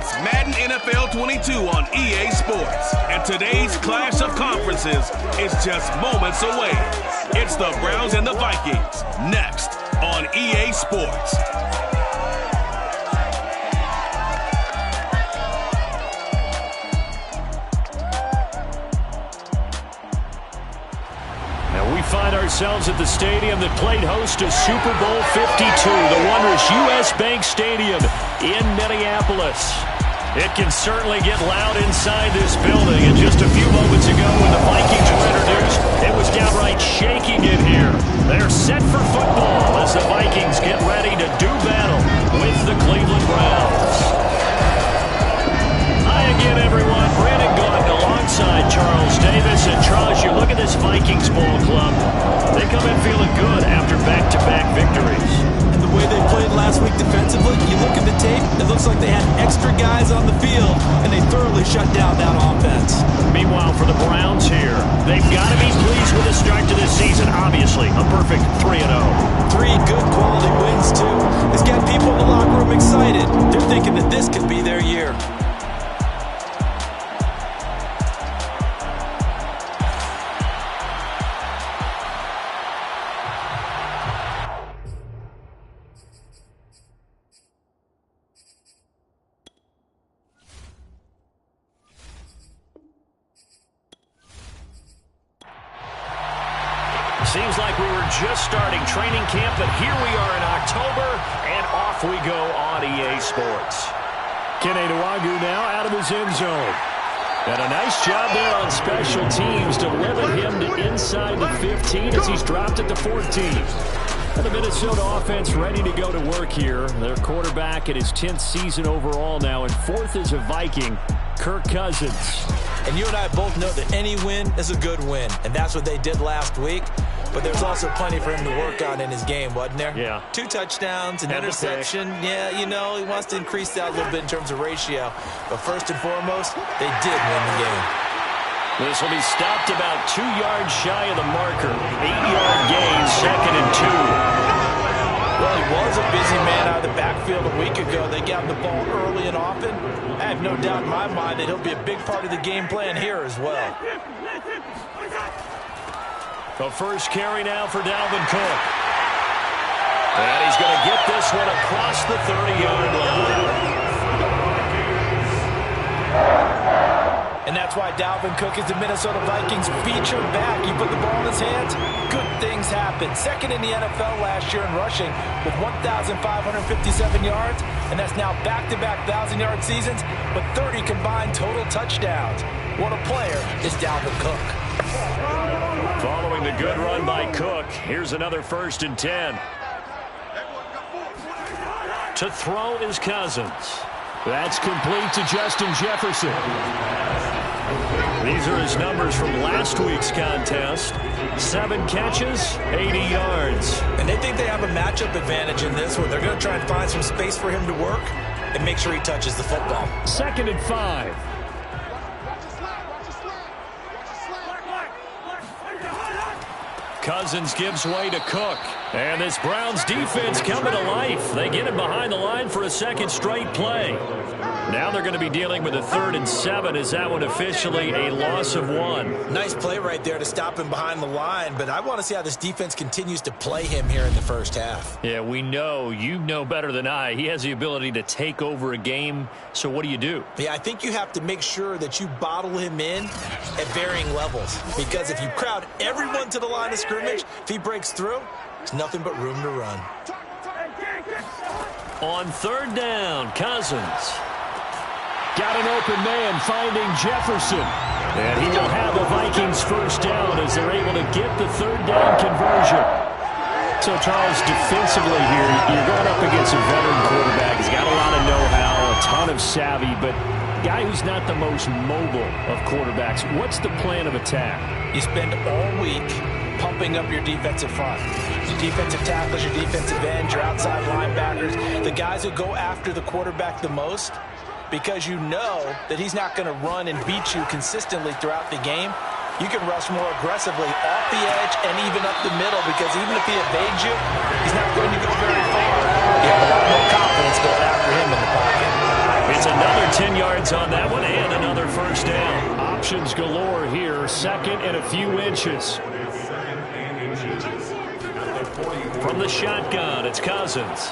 It's Madden NFL 22 on EA Sports. And today's clash of conferences is just moments away. It's the Browns and the Vikings, next on EA Sports. We find ourselves at the stadium that played host to Super Bowl 52, the wondrous U.S. Bank Stadium in Minneapolis. It can certainly get loud inside this building, and just a few moments ago when the Vikings were introduced, it was downright shaking in here. They're set for football as the Vikings get ready to do battle with the Cleveland Browns. Hi again, everyone. Brandon Gordon alongside Charles Davis. And Charles, you look at this Vikings ball club. They come in feeling good after back-to-back victories. And the way they played last week defensively, you look at the tape, it looks like they had extra guys on the field, and they thoroughly shut down that offense. Meanwhile, for the Browns here, they've got to be pleased with the start to this season. Obviously, a perfect 3-0. 3 good quality wins, too. It's getting people in the locker room excited. They're thinking that this could be their year. Seems like we were just starting training camp, but here we are in October, and off we go on EA Sports. Kene Nwangwu now out of his end zone. And a nice job there on special teams to limit him to inside the 15 as he's dropped at the 14. And the Minnesota offense ready to go to work here. Their quarterback in his 10th season overall now, and 4th as a Viking, Kirk Cousins. And you and I both know that any win is a good win, and that's what they did last week. But there's also plenty for him to work on in his game, wasn't there? Yeah. 2 touchdowns, an interception. Yeah, you know, he wants to increase that a little bit in terms of ratio. But first and foremost, they did win the game. This will be stopped about 2 yards shy of the marker. 8-yard gain, 2nd and 2. Well, he was a busy man out of the backfield a week ago. They got him the ball early and often. I have no doubt in my mind that he'll be a big part of the game plan here as well. The first carry now for Dalvin Cook. And he's going to get this one across the 30-yard line. And that's why Dalvin Cook is the Minnesota Vikings featured back. You put the ball in his hands, good things happen. 2nd in the NFL last year in rushing with 1,557 yards, and that's now back-to-back 1,000-yard seasons with 30 combined total touchdowns. What a player is Dalvin Cook. Following the good run by Cook, here's another 1st and 10. To throw is Cousins. That's complete to Justin Jefferson. These are his numbers from last week's contest. 7 catches, 80 yards. And they think they have a matchup advantage in this one. They're going to try and find some space for him to work and make sure he touches the football. 2nd and 5. Cousins gives way to Cook. And this Browns defense coming to life. They get him behind the line for a 2nd straight play. Now they're going to be dealing with a 3rd and 7. Is that one officially a loss of 1? Nice play right there to stop him behind the line, but I want to see how this defense continues to play him here in the first half. Yeah, we know. You know better than I. He has the ability to take over a game, so what do you do? Yeah, I think you have to make sure that you bottle him in at varying levels, because if you crowd everyone to the line of scrimmage, if he breaks through, there's nothing but room to run. On 3rd down, Cousins. Got an open man finding Jefferson. And he will have the Vikings first down as they're able to get the 3rd down conversion. So, Charles, defensively here, you're going up against a veteran quarterback. He's got a lot of know-how, a ton of savvy, but guy who's not the most mobile of quarterbacks. What's the plan of attack? You spend all week pumping up your defensive front. Your defensive tackles, your defensive ends, your outside linebackers, the guys who go after the quarterback the most, because you know that he's not going to run and beat you consistently throughout the game. You can rush more aggressively off the edge and even up the middle, because even if he evades you, he's not going to go very far. You have a lot more confidence going after him in the pocket. It's Gets another 10 yards on that one and another first down. Options galore here. Second and a few inches. From the shotgun, it's Cousins.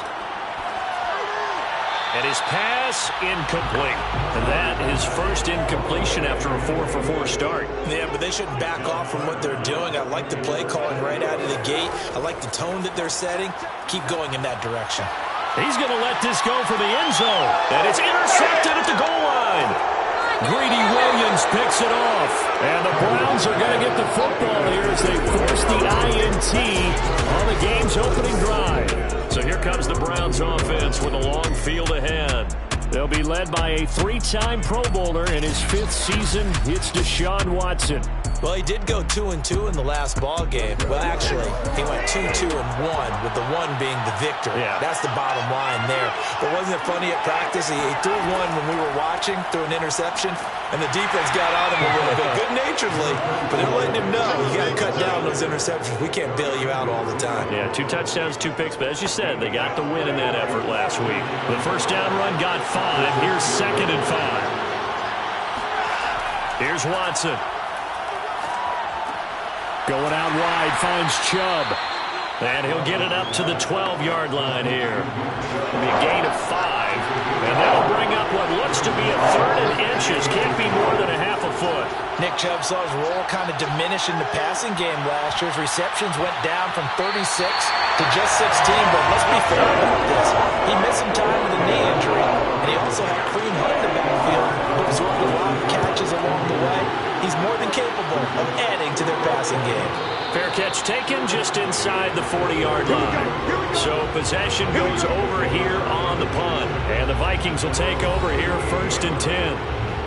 And his pass incomplete. And that is first incompletion after a 4-for-4 start. Yeah, but they shouldn't back off from what they're doing. I like the play calling right out of the gate. I like the tone that they're setting. Keep going in that direction. He's going to let this go for the end zone. And it's intercepted at the goal line. Greedy Williams picks it off. And the Browns are going to get the football here as they force the INT on the game's opening drive. So here comes the Browns offense with a long field ahead. They'll be led by a 3-time Pro Bowler in his 5th season. It's Desean Watson. Well, he did go 2-2 in the last ball game. Well, actually, he went 2-2-1, with the 1 being the victor. Yeah. That's the bottom line there. But wasn't it funny at practice? He threw one when we were watching, threw an interception, and the defense got on him a little bit, good-naturedly. But they're letting him know, you got to cut down those interceptions. We can't bail you out all the time. Yeah, 2 touchdowns, 2 picks. But as you said, they got the win in that effort last week. The first down run got 5. Here's 2nd and 5. Here's Watson. Going out wide, finds Chubb. And he'll get it up to the 12-yard line here. It'll be a gain of 5. And that'll bring up what looks to be a 3rd and inches. Can't be more than a half a foot. Nick Chubb saw his role kind of diminish in the passing game last year. His receptions went down from 36 to just 16. But let's be fair about this. He missed some time with a knee injury. And he also had Kareem Hunt in the backfield, who absorbed a lot of catches along the way. He's more than capable of adding to their passing game. Fair catch taken just inside the 40-yard line. So possession goes over here on the punt. And the Vikings will take over here 1st and 10.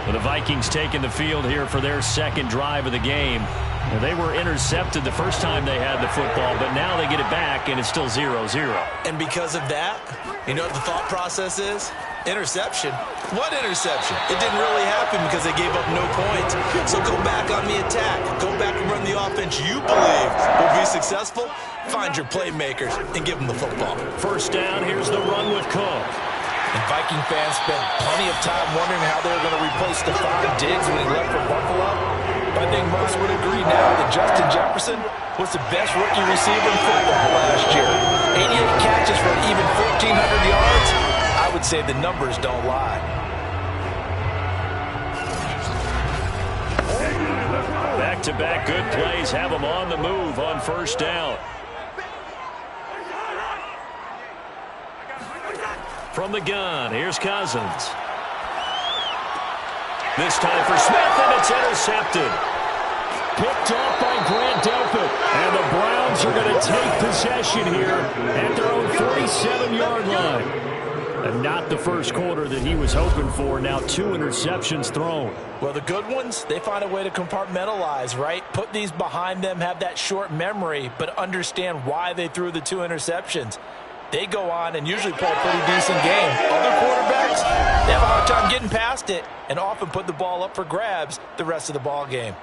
And the Vikings taking the field here for their 2nd drive of the game. And they were intercepted the first time they had the football, but now they get it back, and it's still 0-0. And because of that, you know what the thought process is? Interception. What interception? It didn't really happen because they gave up no points. So go back on the attack. Go back and run the offense you believe will be successful. Find your playmakers and give them the football. First down, here's the run with Cook. And Viking fans spent plenty of time wondering how they were going to replace Stephon Diggs when he left for Buffalo. But I think most would agree now that Justin Jefferson was the best rookie receiver in football last year. 88 catches for even 1,400 yards. I would say the numbers don't lie. Back-to-back good plays have them on the move on first down. From the gun, here's Cousins. This time for Smith, and it's intercepted. Picked off by Grant Delpit. And the Browns are going to take possession here at their own 47-yard line. And not the first quarter that he was hoping for. Now 2 interceptions thrown. Well, the good ones, they find a way to compartmentalize, right? Put these behind them, have that short memory, but understand why they threw the 2 interceptions. They go on and usually play a pretty decent game. Other quarterbacks, they have a hard time getting past it and often put the ball up for grabs the rest of the ball game.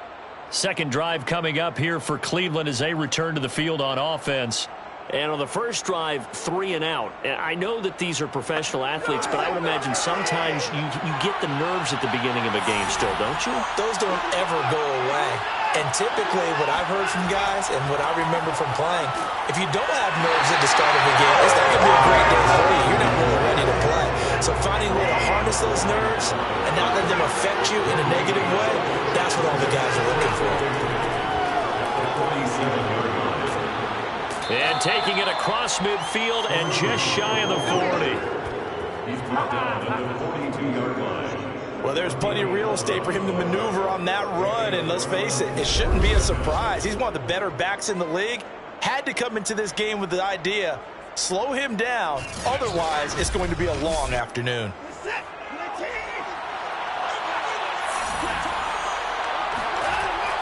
Second drive coming up here for Cleveland as they return to the field on offense. And on the first drive, 3 and out. I know that these are professional athletes, but I would imagine sometimes you get the nerves at the beginning of a game still, don't you? Those don't ever go away. And typically what I've heard from guys and what I remember from playing, if you don't have nerves at the start of the game, it's not going to be a great day for you. You're not really ready to play. So finding a way to harness those nerves and not let them affect you in a negative way, that's what all the guys are looking for. And taking it across midfield and just shy of the 40. He's brought down at the 42-yard line. Well, there's plenty of real estate for him to maneuver on that run, and let's face it, it shouldn't be a surprise. He's one of the better backs in the league. Had to come into this game with the idea, slow him down, otherwise it's going to be a long afternoon.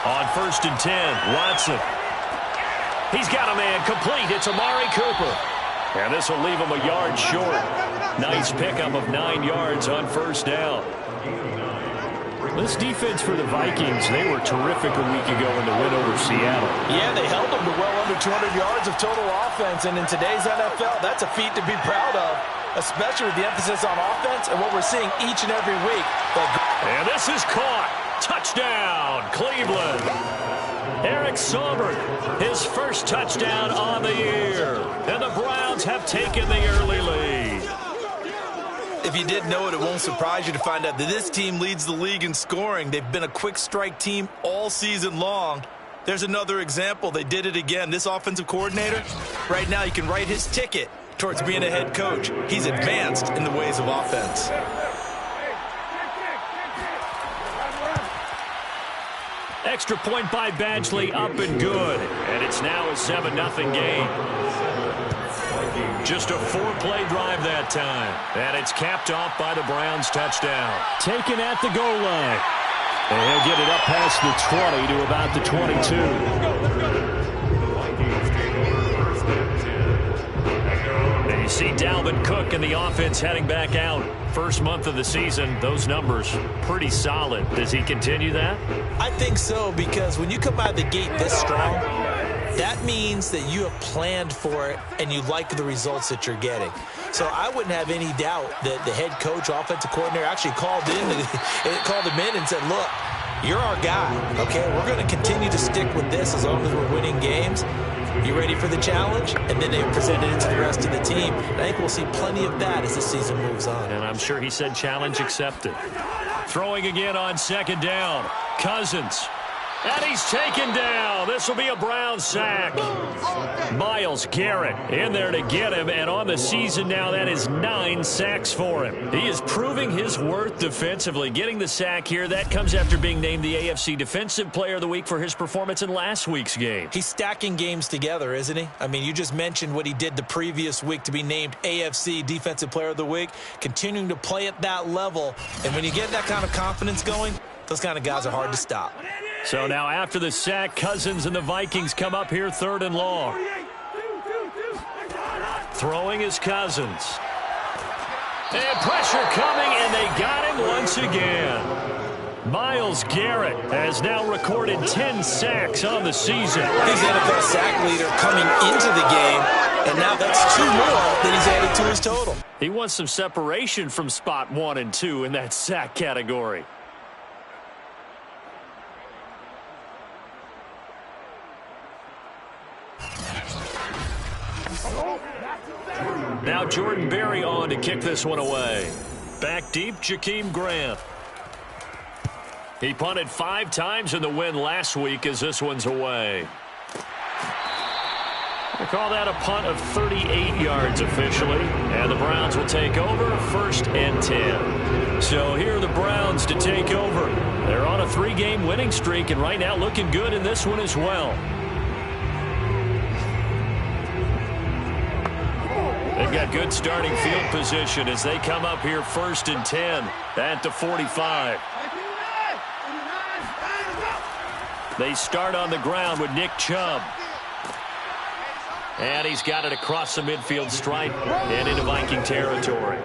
On 1st and 10, Watson. He's got a man complete. It's Amari Cooper. And this will leave him a yard short. Nice pickup of 9 yards on first down. This defense for the Vikings, they were terrific a week ago in the win over Seattle. Yeah, they held them to well under 200 yards of total offense, and in today's NFL, that's a feat to be proud of, especially with the emphasis on offense and what we're seeing each and every week. And this is caught. Touchdown, Cleveland. Eric Saubert, his first touchdown on the year. And the Browns have taken the early lead. If you didn't know it, it won't surprise you to find out that this team leads the league in scoring. They've been a quick strike team all season long. There's another example. They did it again. This offensive coordinator, right now you can write his ticket towards being a head coach. He's advanced in the ways of offense. Extra point by Badgley, up and good. And it's now a 7-0 game. Just a 4-play drive that time. And it's capped off by the Browns touchdown. Taken at the goal line. And he'll get it up past the 20 to about the 22. And you see Dalvin Cook and the offense heading back out. First month of the season, those numbers pretty solid. Does he continue that? I think so, because when you come out of the gate this strong, that means that you have planned for it and you like the results that you're getting. So I wouldn't have any doubt that the head coach, offensive coordinator actually called him in and said, look, you're our guy, okay? We're going to continue to stick with this as long as we're winning games. You ready for the challenge? And then they presented it to the rest of the team. And I think we'll see plenty of that as the season moves on. And I'm sure he said challenge accepted. Throwing again on second down. Cousins. And he's taken down. This will be a Brown sack. Myles Garrett in there to get him. And on the season now, that is 9 sacks for him. He is proving his worth defensively. Getting the sack here, that comes after being named the AFC Defensive Player of the Week for his performance in last week's game. He's stacking games together, isn't he? I mean, you just mentioned what he did the previous week to be named AFC Defensive Player of the Week. Continuing to play at that level. And when you get that kind of confidence going, those kind of guys are hard to stop. So now after the sack, Cousins and the Vikings come up here 3rd and long. Throwing is Cousins. And pressure coming, and they got him once again. Myles Garrett has now recorded 10 sacks on the season. He's NFL sack leader coming into the game, and now that's 2 more that he's added to his total. He wants some separation from spot 1 and 2 in that sack category. Now Jordan Berry on to kick this one away. Back deep, Jakeem Grant. He punted 5 times in the win last week as this one's away. They call that a punt of 38 yards officially. And the Browns will take over 1st and 10. So here are the Browns to take over. They're on a 3-game winning streak and right now looking good in this one as well. They've got good starting field position as they come up here 1st and 10 at the 45. They start on the ground with Nick Chubb. And he's got it across the midfield stripe and into Viking territory.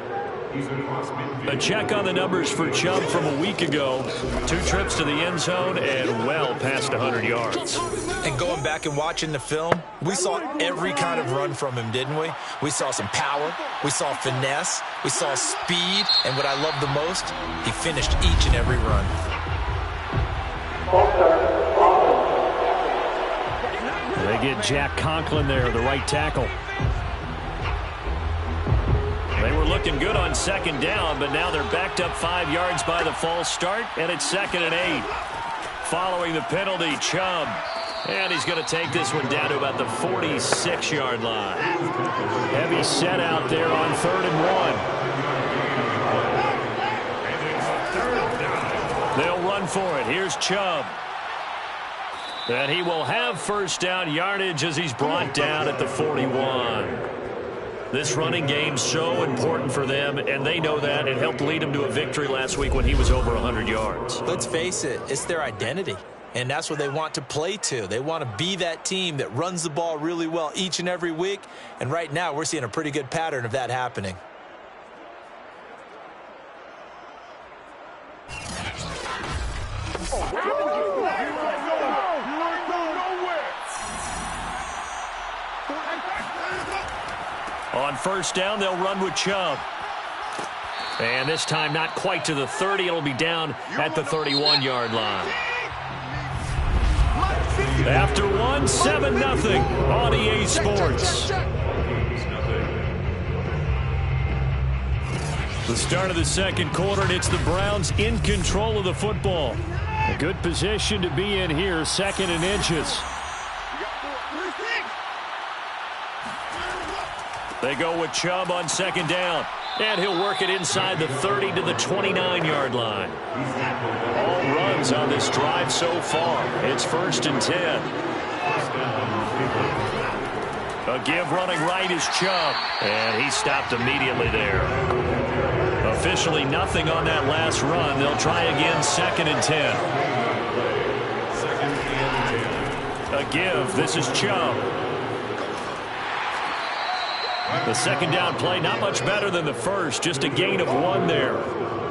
A check on the numbers for Chubb from a week ago. 2 trips to the end zone and well past 100 yards. And going back and watching the film, we saw every kind of run from him, didn't we? We saw some power, we saw finesse, we saw speed, and what I love the most, he finished each and every run. They get Jack Conklin there, the right tackle. They were looking good on 2nd down, but now they're backed up 5 yards by the false start, and it's 2nd and 8. Following the penalty, Chubb. And he's going to take this one down to about the 46-yard line. Heavy set out there on 3rd and 1. They'll run for it. Here's Chubb. And he will have 1st down yardage as he's brought down at the 41. This running game's so important for them, and they know that. It helped lead them to a victory last week when he was over 100 yards. Let's face it, it's their identity. And that's what they want to play to. They want to be that team that runs the ball really well each and every week. And right now, we're seeing a pretty good pattern of that happening. On first down, they'll run with Chubb. And this time not quite to the 30. It'll be down at the 31-yard line. After one, 7-0 on EA Sports. The start of the second quarter, and it's the Browns in control of the football. A good position to be in here, second and inches. They go with Chubb on second down. And he'll work it inside the 30 to the 29-yard line. All runs on this drive so far. It's 1st and 10. A give running right is Chubb. And he stopped immediately there. Officially nothing on that last run. They'll try again, 2nd and 10. A give. This is Chubb. The second down play, not much better than the first. Just a gain of 1 there.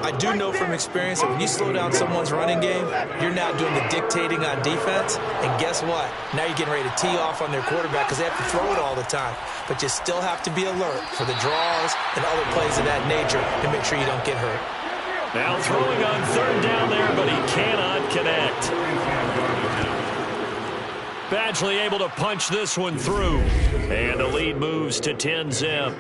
I do know from experience that when you slow down someone's running game, you're now doing the dictating on defense. And guess what? Now you're getting ready to tee off on their quarterback because they have to throw it all the time. But you still have to be alert for the draws and other plays of that nature to make sure you don't get hurt. Now throwing on third down there, but he cannot connect. Badgley able to punch this one through. And the lead moves to 10-zip.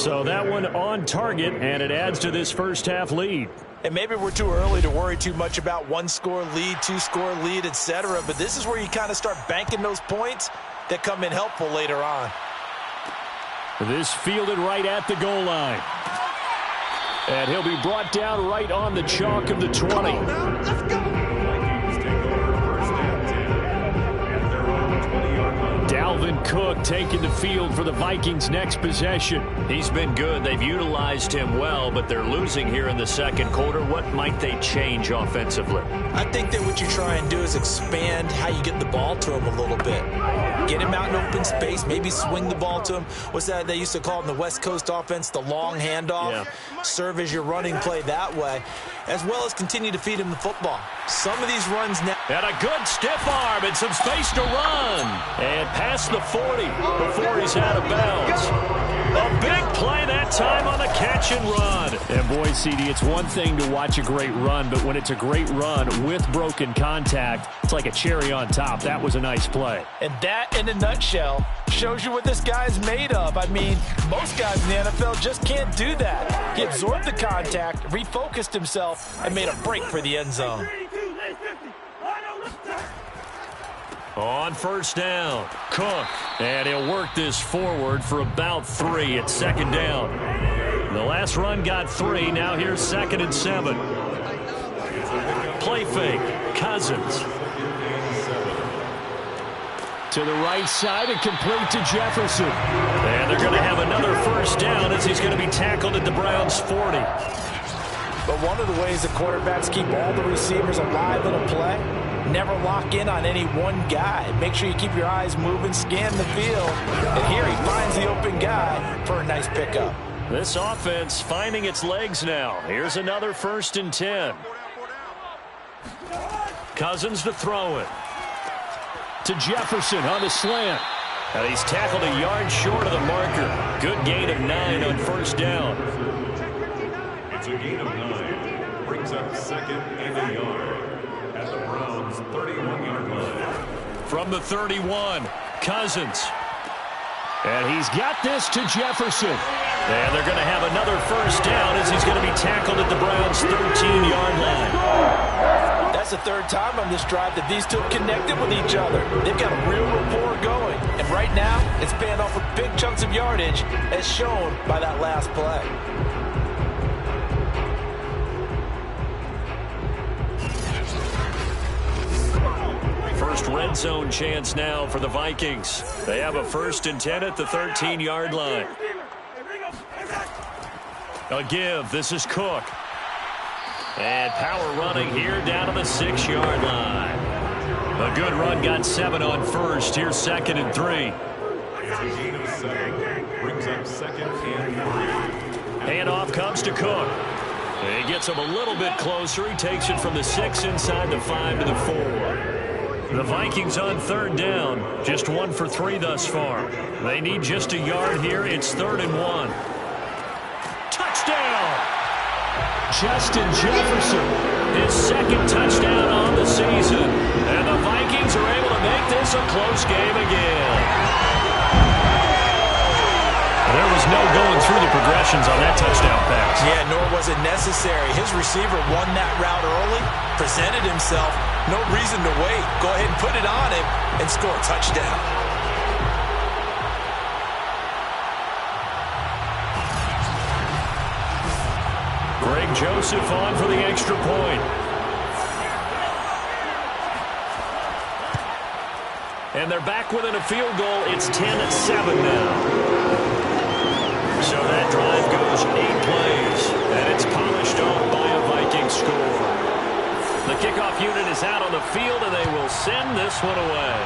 So that one on target, and it adds to this first half lead. And maybe we're too early to worry too much about 1-score lead, 2-score lead, etc. But this is where you kind of start banking those points that come in helpful later on. This fielded right at the goal line. And he'll be brought down right on the chalk of the 20. Come on now, let's go. Dalvin Cook taking the field for the Vikings' next possession. He's been good. They've utilized him well, but they're losing here in the second quarter. What might they change offensively? I think that what you try and do is expand how you get the ball to him a little bit. Get him out in open space, maybe swing the ball to him. What's that they used to call in the West Coast offense, the long handoff? Yeah. Serve as your running play that way, as well as continue to feed him the football. Some of these runs now. And a good stiff arm and some space to run. And past the 40 before he's out of bounds. A big play that time on the catch and run. And boy, CD, it's one thing to watch a great run, but when it's a great run with broken contact, it's like a cherry on top. That was a nice play. And that, in a nutshell, shows you what this guy's made of. I mean, most guys in the NFL just can't do that. He absorbed the contact, refocused himself, and made a break for the end zone. On first down, Cook. And he'll work this forward for about 3 at second down. The last run got 3. Now here's 2nd and 7. Play fake. Cousins. To the right side and complete to Jefferson. And they're going to have another first down as he's going to be tackled at the Browns' 40. But one of the ways the quarterbacks keep all the receivers alive in a play, never lock in on any one guy. Make sure you keep your eyes moving, scan the field. And here he finds the open guy for a nice pickup. This offense finding its legs now. Here's another 1st and 10. Cousins to throw it. To Jefferson on the slant. And he's tackled a yard short of the marker. Good gain of 9 on first down. It's a gain of 9. Brings up 2nd and a yard at the Browns' 31-yard line. From the 31, Cousins. And he's got this to Jefferson. And they're going to have another first down as he's going to be tackled at the Browns' 13-yard line. That's the 3rd time on this drive that these two have connected with each other. They've got a real rapport going. And right now, it's paying off with big chunks of yardage, as shown by that last play. First red zone chance now for the Vikings. They have a 1st and 10 at the 13-yard line. A give. This is Cook. And power running here down to the 6-yard line. A good run, got 7 on first. Here's 2nd and 3. It's a gain of 7. Brings up 2nd and 3. Handoff comes to Cook. He gets him a little bit closer. He takes it from the 6 inside the 5 to the 4. The Vikings on third down, just 1 for 3 thus far. They need just a yard here. It's 3rd and 1. Touchdown! Justin Jefferson, his 2nd touchdown on the season. And the Vikings are able to make this a close game again. There was no going through the progressions on that touchdown pass. Yeah, nor was it necessary. His receiver won that route early, presented himself. No reason to wait. Go ahead and put it on him and score a touchdown. Greg Joseph on for the extra point. And they're back within a field goal. It's 10-7 now. So that drive goes 8 plays, and it's polished off by a Viking score. The kickoff unit is out on the field, and they will send this one away.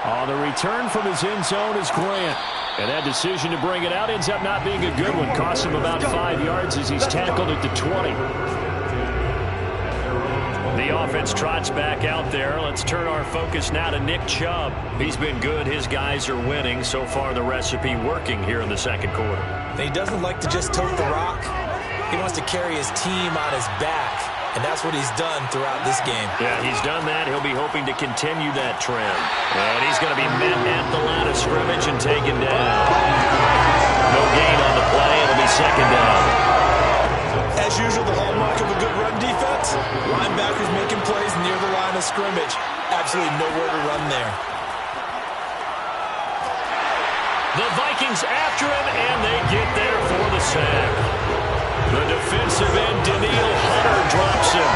On the return from his end zone is Grant. And that decision to bring it out ends up not being a good one. Costs him about 5 yards as he's tackled at the 20. The offense trots back out there. Let's turn our focus now to Nick Chubb. He's been good. His guys are winning. So far, the recipe working here in the second quarter. He doesn't like to just tote the rock. He wants to carry his team on his back, and that's what he's done throughout this game. Yeah, he's done that. He'll be hoping to continue that trend. And he's going to be met at the line of scrimmage and taken down. No gain on the play. It'll be 2nd down. As usual, the hallmark of a good run defense, linebackers making plays near the line of scrimmage. Absolutely nowhere to run there. The Vikings after him, and they get there for the sack. The defensive end, Daniil Hunter, drops him.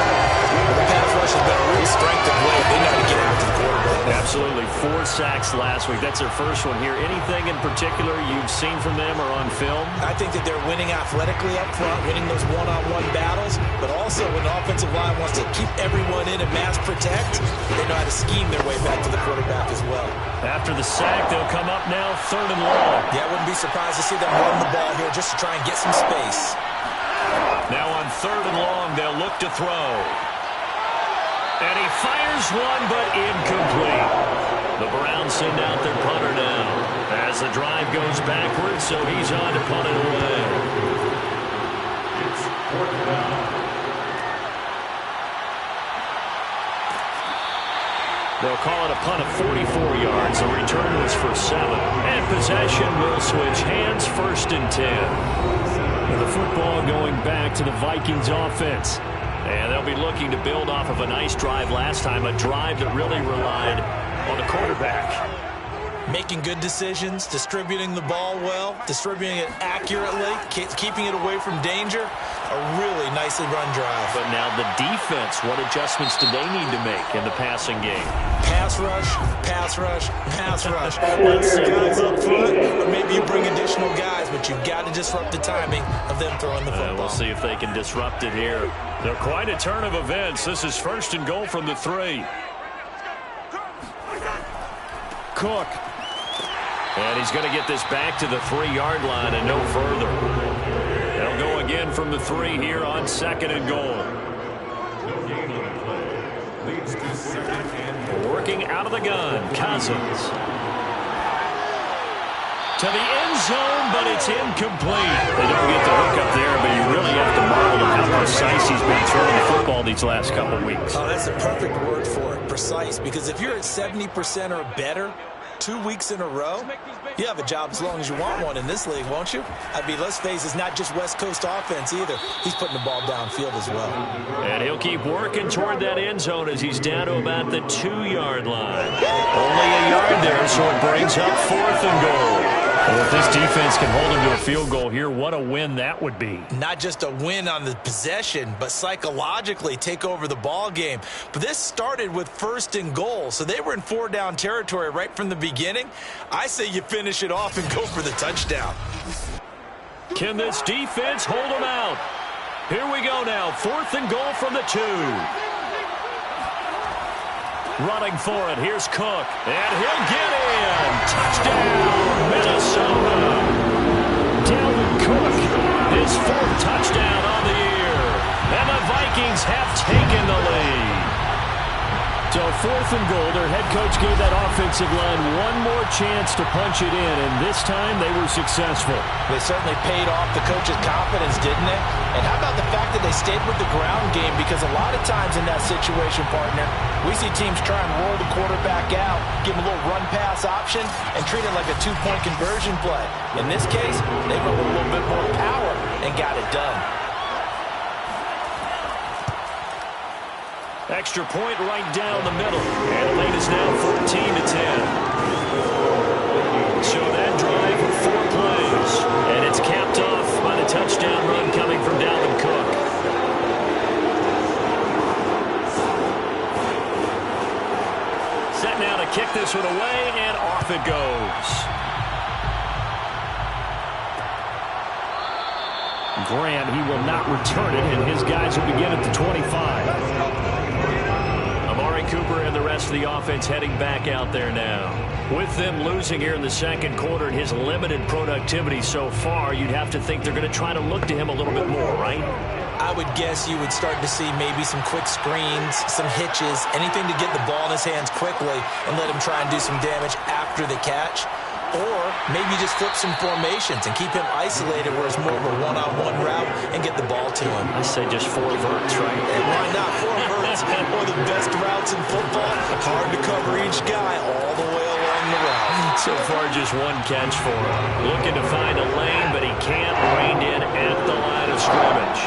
The pass rush has been a real strength of late. They know how to get after the quarterback. Absolutely. 4 sacks last week. That's their first one here. Anything in particular you've seen from them or on film? I think that they're winning athletically up front, winning those one-on-one battles, but also when the offensive line wants to keep everyone in and mass protect, they know how to scheme their way back to the quarterback as well. After the sack, they'll come up now 3rd and long. Yeah, I wouldn't be surprised to see them run the ball here just to try and get some space. Now on 3rd and long, they'll look to throw. And he fires one, but incomplete. The Browns send out their punter now as the drive goes backwards, so he's on to punt it away. It's 4th down. They'll call it a punt of 44 yards. The return was for 7. And possession will switch hands, 1st and 10. The football going back to the Vikings offense. And they'll be looking to build off of a nice drive last time, a drive that really relied on the quarterback. Making good decisions, distributing the ball well, distributing it accurately, keeping it away from danger. A really nicely run drive. But now the defense, what adjustments do they need to make in the passing game? Pass rush, pass rush, pass rush. Let's your guys up front, or maybe you bring additional guys, but you've got to disrupt the timing of them throwing the football. We'll see if they can disrupt it here. They're quite a turn of events. This is 1st and goal from the 3. Cook. And he's going to get this back to the 3-yard line and no further. They'll go again from the 3 here on 2nd and goal. No gain on the play. Leads to 2nd and goal. Working out of the gun, Cousins. To the end zone, but it's incomplete. They don't get the hook up there, but you really have to marvel at how precise he's been throwing the football these last couple of weeks. Oh, that's the perfect word for it, precise. Because if you're at 70% or better 2 weeks in a row, you have a job as long as you want one in this league, won't you? I mean, let's face it, it's not just West Coast offense either. He's putting the ball downfield as well. And he'll keep working toward that end zone as he's down to about the 2-yard line. Only a yard there, so it brings up 4th and goal. Well, if this defense can hold him to a field goal here, what a win that would be. Not just a win on the possession, but psychologically take over the ball game. But this started with 1st and goal, so they were in 4-down territory right from the beginning. I say you finish it off and go for the touchdown. Can this defense hold them out? Here we go now, 4th and goal from the 2. Running for it, here's Cook, and he'll get in. Touchdown, Minnesota. Dalvin Cook, his 4th touchdown on the year. And the Vikings have taken the lead. So 4th and goal. Their head coach gave that offensive line one more chance to punch it in, and this time they were successful. They certainly paid off the coach's confidence, didn't it? And how about the fact that they stayed with the ground game? Because a lot of times in that situation, partner, we see teams try and roll the quarterback out, give him a little run-pass option, and treat it like a 2-point conversion play. In this case, they went with a little bit more power and got it done. Extra point right down the middle. And the lead is now 14-10. So that drive, 4 plays. And it's capped off by the touchdown run coming from Dalvin Cook. Set now to kick this one away, and off it goes. Graham, he will not return it, and his guys will begin at the 25. Cooper and the rest of the offense heading back out there now. With them losing here in the second quarter and his limited productivity so far, you'd have to think they're going to try to look to him a little bit more, right? I would guess you would start to see maybe some quick screens, some hitches, anything to get the ball in his hands quickly and let him try and do some damage after the catch. Or maybe just flip some formations and keep him isolated where it's more of a one-on-one route and get the ball to him. I say just 4 verts, right? And why not? 4 verts, one of the best routes in football. Hard to cover each guy all the way along the route. So far, just 1 catch for him. Looking to find a lane, but he can't rein in at the line of scrimmage.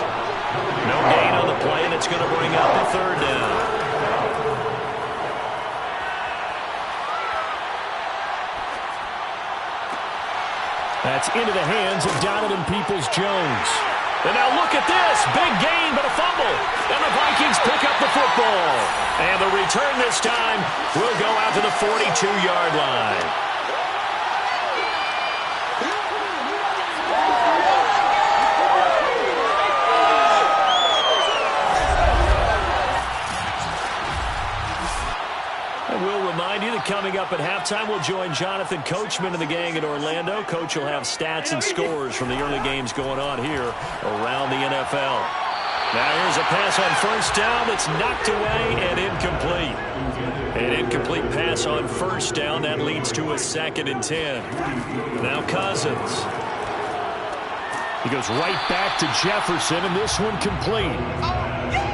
No gain on the play, and it's going to bring up the 3rd down. That's into the hands of Donovan Peoples-Jones. And now look at this. Big gain, but a fumble. And the Vikings pick up the football. And the return this time will go out to the 42-yard line. We'll remind you that coming up at halftime, we'll join Jonathan Coachman and the gang in Orlando. Coach will have stats and scores from the early games going on here around the NFL. Now here's a pass on 1st down that's knocked away and incomplete. An incomplete pass on 1st down. That leads to a 2nd and 10. Now Cousins. He goes right back to Jefferson, and this one complete.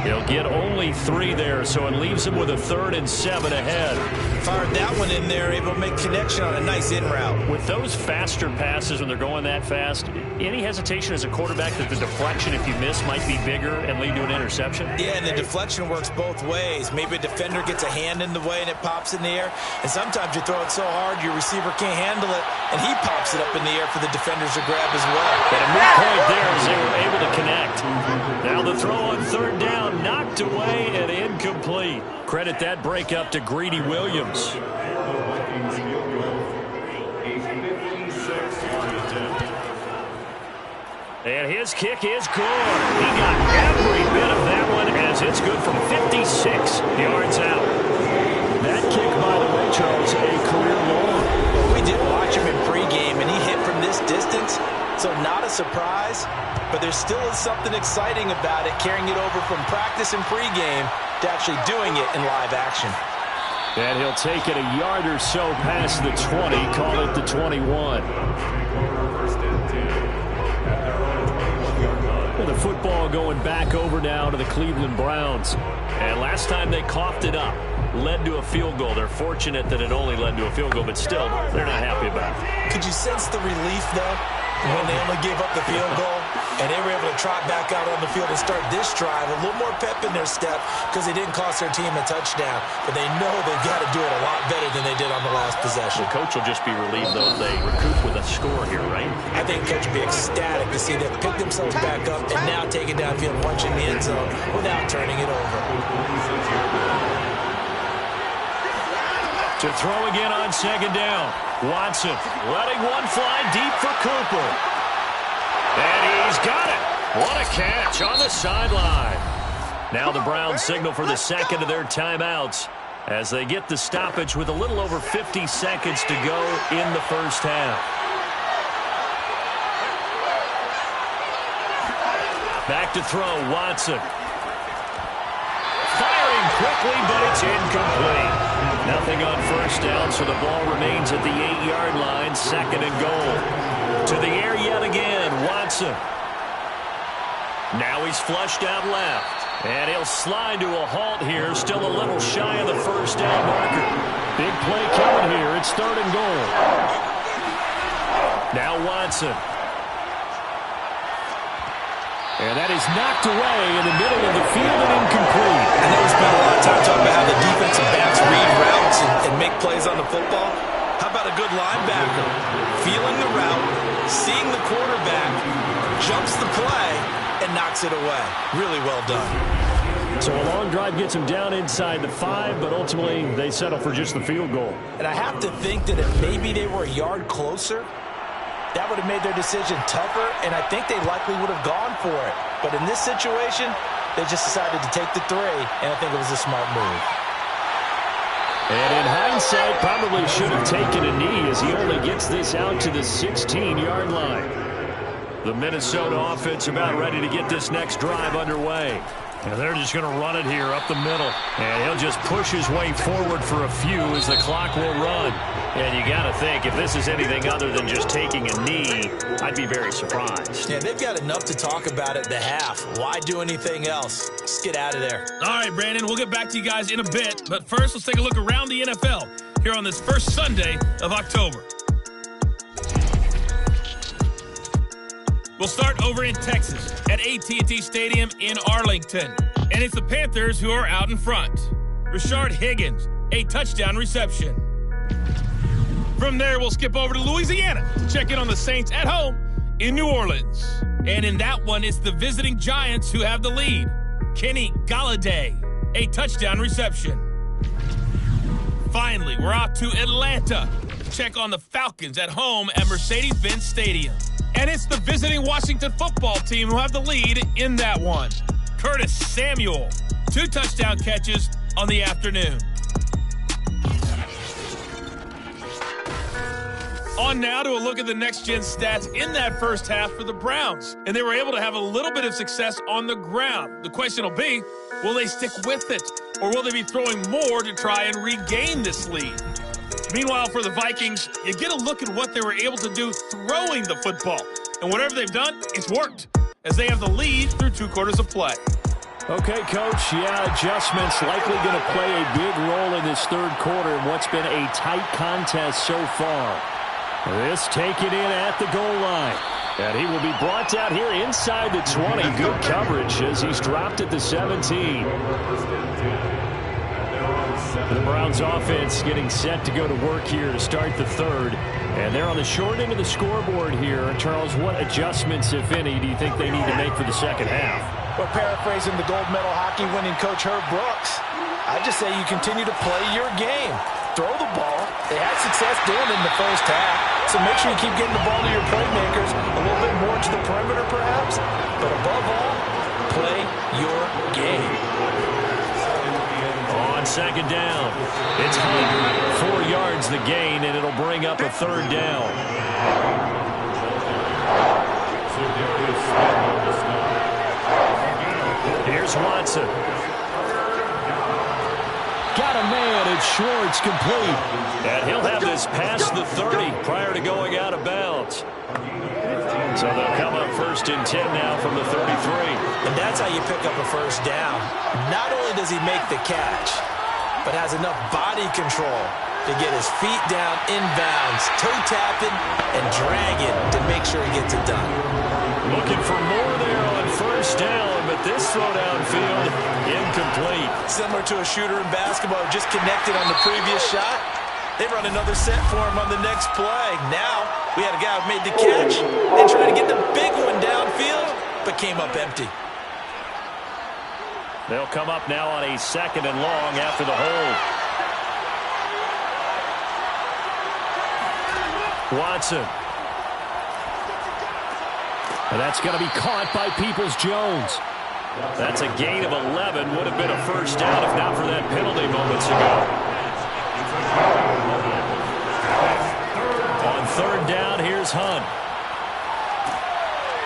He'll get only 3 there, so it leaves him with a 3rd and 7 ahead. Fired that one in there, able to make connection on a nice in route. With those faster passes when they're going that fast, any hesitation as a quarterback that the deflection, if you miss, might be bigger and lead to an interception? Yeah, and the deflection works both ways. Maybe a defender gets a hand in the way and it pops in the air, and sometimes you throw it so hard your receiver can't handle it, and he pops it up in the air for the defenders to grab as well. But a moot point there as they were able to connect. Now the throw on 3rd down, knocked away and incomplete. Credit that break up to Greedy Williams. And his kick is good. He got every bit of that one as it's good from 56 yards out. That kick, by the way, Charles, a career long. We did watch him in pregame, and he hit from this distance, so not a surprise. But there still is something exciting about it, carrying it over from practice and pregame to actually doing it in live action. And he'll take it a yard or so past the 20, call it the 21. And the football going back over now to the Cleveland Browns. And last time they coughed it up, led to a field goal. They're fortunate that it only led to a field goal, but still, they're not happy about it. Could you sense the relief, though, when they only gave up the field goal? And they were able to trot back out on the field and start this drive. A little more pep in their step because they didn't cost their team a touchdown. But they know they've got to do it a lot better than they did on the last possession. The coach will just be relieved, though, if they recoup with a score here, right? I think coach will be ecstatic to see them pick themselves back up and now take it downfield, punch in the end zone without turning it over. To throw again on 2nd down. Watson letting one fly deep for Cooper. And he's got it. What a catch on the sideline. Now the Browns signal for the 2nd of their timeouts as they get the stoppage with a little over 50 seconds to go in the 1st half. Back to throw, Watson. Firing quickly, but it's incomplete. Nothing on first down, so the ball remains at the 8-yard line, 2nd and goal. To the air yet again, Watson. Now he's flushed out left. And he'll slide to a halt here, still a little shy of the first down marker. Big play coming here. It's 3rd and goal. Now Watson. And that is knocked away in the middle of the field and incomplete. I know we spent a lot of time talking about how the defensive backs read routes and make plays on the football. How about a good linebacker? Feeling the route, seeing the quarterback, jumps the play, and knocks it away. Really well done. So a long drive gets them down inside the 5, but ultimately they settle for just the field goal. And I have to think that if maybe they were a yard closer, that would have made their decision tougher, and I think they likely would have gone for it. But in this situation, they just decided to take the 3, and I think it was a smart move. And in hindsight, probably should have taken a knee as he only gets this out to the 16-yard line. The Minnesota offense about ready to get this next drive underway. And they're just going to run it here up the middle. And he'll just push his way forward for a few as the clock will run. And you got to think, if this is anything other than just taking a knee, I'd be very surprised. Yeah, they've got enough to talk about at the half. Why do anything else? Just get out of there. All right, Brandon, we'll get back to you guys in a bit. But first, let's take a look around the NFL here on this first Sunday of October. We'll start over in Texas at AT&T Stadium in Arlington. And it's the Panthers who are out in front. Rashard Higgins, a touchdown reception. From there, we'll skip over to Louisiana to check in on the Saints at home in New Orleans. And in that one, it's the visiting Giants who have the lead. Kenny Golladay, a touchdown reception. Finally, we're out to Atlanta to check on the Falcons at home at Mercedes-Benz Stadium. And it's the visiting Washington football team who have the lead in that one. Curtis Samuel, 2 touchdown catches on the afternoon. On now to a look at the next-gen stats in that first half for the Browns. And they were able to have a little bit of success on the ground. The question will be, will they stick with it? Or will they be throwing more to try and regain this lead? Meanwhile, for the Vikings, you get a look at what they were able to do throwing the football. And whatever they've done, it's worked, as they have the lead through 2 quarters of play. Okay, Coach, adjustments likely going to play a big role in this 3rd quarter in what's been a tight contest so far. This taken in at the goal line. And he will be brought down here inside the 20. Good coverage as he's dropped at the 17. The Browns offense getting set to go to work here to start the 3rd. And they're on the short end of the scoreboard here. Charles, what adjustments, if any, do you think they need to make for the second half? Well, paraphrasing the gold medal hockey winning coach Herb Brooks, I just say you continue to play your game. Throw the ball. They had success doing it in the first half, so make sure you keep getting the ball to your playmakers, a little bit more to the perimeter perhaps, but above all, play your game. On 2nd down, it's Hunt. 4 yards the gain, and it'll bring up a 3rd down. Here's Watson. Got a man at Schwartz, complete. And he'll have this past the 30 prior to going out of bounds. So they'll come up 1st and 10 now from the 33. And that's how you pick up a first down. Not only does he make the catch, but has enough body control to get his feet down inbounds, toe tapping, and dragging to make sure he gets it done. Looking for more there on 1st down, but this throw downfield, incomplete. Similar to a shooter in basketball who just connected on the previous shot. They run another set for him on the next play. Now, we had a guy who made the catch and tried to get the big one downfield, but came up empty. They'll come up now on a 2nd and long after the hold. Watson. And that's going to be caught by Peoples-Jones. That's a gain of 11. Would have been a first down if not for that penalty moments ago. On 3rd down, here's Hunt.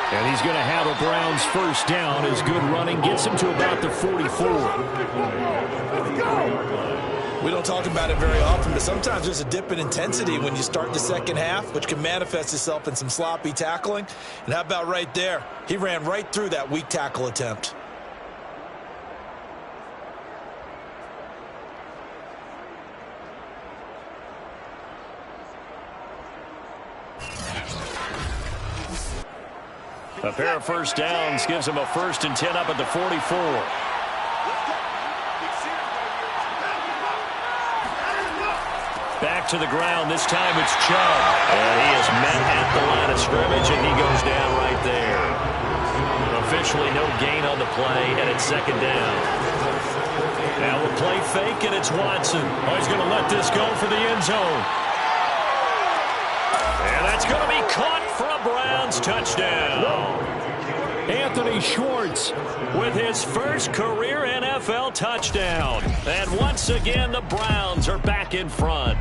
And he's going to have a Browns first down as good running gets him to about the 44. We don't talk about it very often, but sometimes there's a dip in intensity when you start the second half, which can manifest itself in some sloppy tackling. And how about right there? He ran right through that weak tackle attempt. A pair of first downs gives him a 1st and 10 up at the 44. Back to the ground. This time it's Chubb. And he is met at the line of scrimmage, and he goes down right there. Officially no gain on the play, and it's 2nd down. Now a play fake, and it's Watson. Oh, he's going to let this go for the end zone. And that's going to be caught for a Browns touchdown. Anthony Schwartz with his first career NFL touchdown. And once again, the Browns are back in front.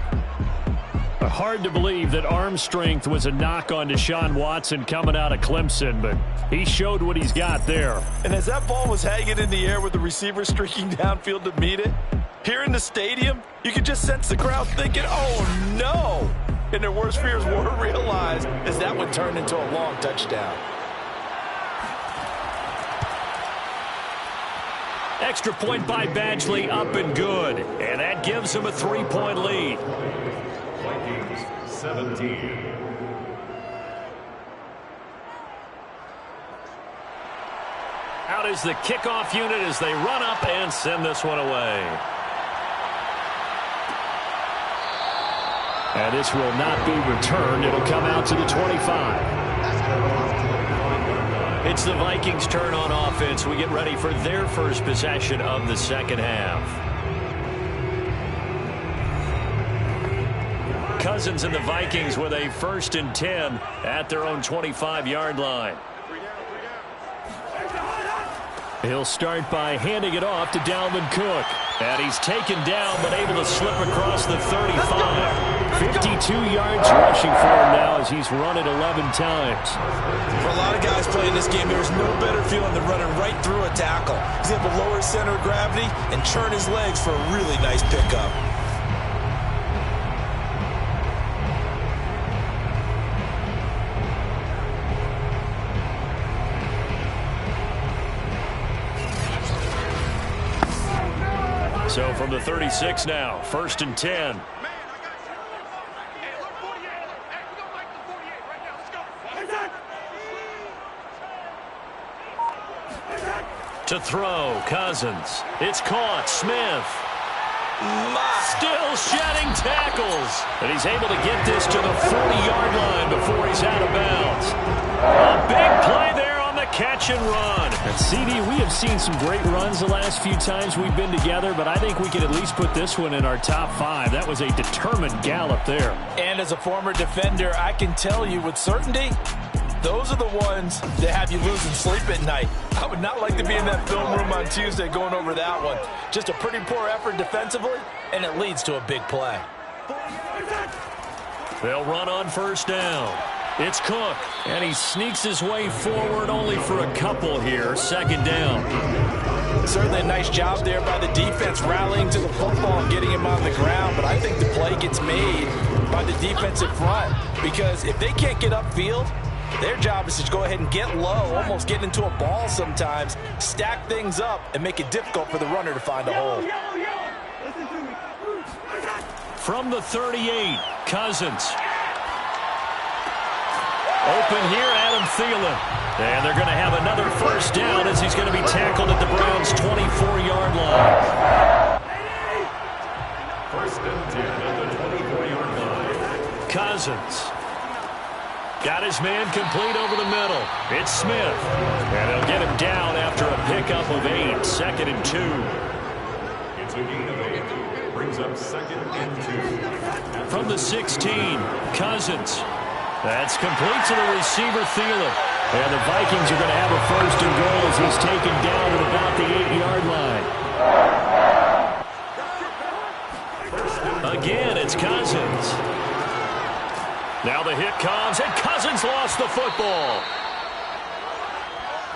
Hard to believe that arm strength was a knock on Desean Watson coming out of Clemson, but he showed what he's got there. And as that ball was hanging in the air with the receiver streaking downfield to meet it, here in the stadium, you could just sense the crowd thinking, oh no! And their worst fears were realized as that one turned into a long touchdown. Extra point by Badgley, up and good. And that gives him a 3-point lead. Vikings 17. Out is the kickoff unit as they run up and send this one away. And this will not be returned. It'll come out to the 25. It's the Vikings' turn on offense. We get ready for their first possession of the second half. Cousins and the Vikings with a 1st and 10 at their own 25-yard line. He'll start by handing it off to Dalvin Cook. And he's taken down but able to slip across the 35. 52 yards rushing for him now as he's run it 11 times. For a lot of guys playing this game, there's no better feeling than running right through a tackle. He's able to lower his center of gravity and churn his legs for a really nice pickup. So from the 36 now, 1st and 10. To throw, Cousins. It's caught, Smith. Still shedding tackles. And he's able to get this to the 40-yard line before he's out of bounds. A big play there on the catch and run. And CD, we have seen some great runs the last few times we've been together, but I think we can at least put this one in our top 5. That was a determined gallop there. And as a former defender, I can tell you with certainty, those are the ones that have you losing sleep at night. I would not like to be in that film room on Tuesday going over that one. Just a pretty poor effort defensively, and it leads to a big play. They'll run on 1st down. It's Cook, and he sneaks his way forward only for a couple here. 2nd down. Certainly a nice job there by the defense rallying to the football and getting him on the ground, but I think the play gets made by the defensive front because if they can't get upfield, their job is to go ahead and get low, almost get into a ball sometimes, stack things up, and make it difficult for the runner to find a hole. From the 38, Cousins. Open here, Adam Thielen. And they're going to have another 1st down as he's going to be tackled at the Browns' 24-yard line. 1st and 10 at the 24-yard line. Cousins. Got his man complete over the middle. It's Smith. And they'll get him down after a pickup of 8. 2nd and 2. It's a gain of 8. Brings up 2nd and 2. From the 16, Cousins. That's complete to the receiver, Thielen. And the Vikings are going to have a 1st and goal as he's taken down at about the 8-yard line. Again, it's Cousins. Now the hit comes, and Cousins lost the football.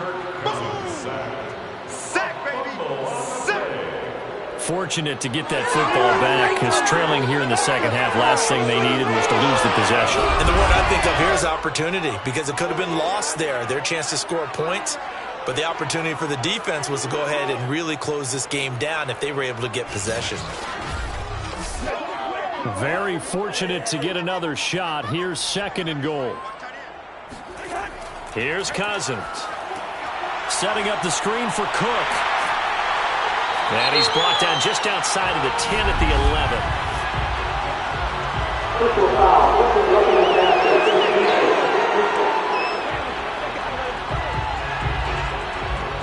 Kirk Cousins sacked. Sack, baby! Sack! Fortunate to get that football back, because trailing here in the second half, last thing they needed was to lose the possession. And the word I think of here is opportunity, because it could have been lost there. Their chance to score points, but the opportunity for the defense was to go ahead and really close this game down if they were able to get possession. Very fortunate to get another shot. Here's 2nd and goal. Here's Cousins. Setting up the screen for Cook. And he's brought down just outside of the 10 at the 11.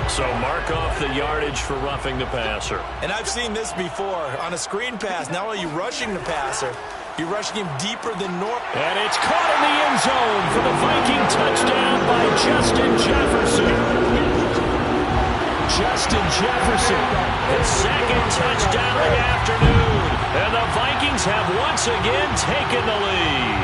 So mark off the yardage for roughing the passer. And I've seen this before. On a screen pass, not only are you rushing the passer, you're rushing him deeper than normal. And it's caught in the end zone for the Viking touchdown by Justin Jefferson. Justin Jefferson, his 2nd touchdown of the afternoon. And the Vikings have once again taken the lead.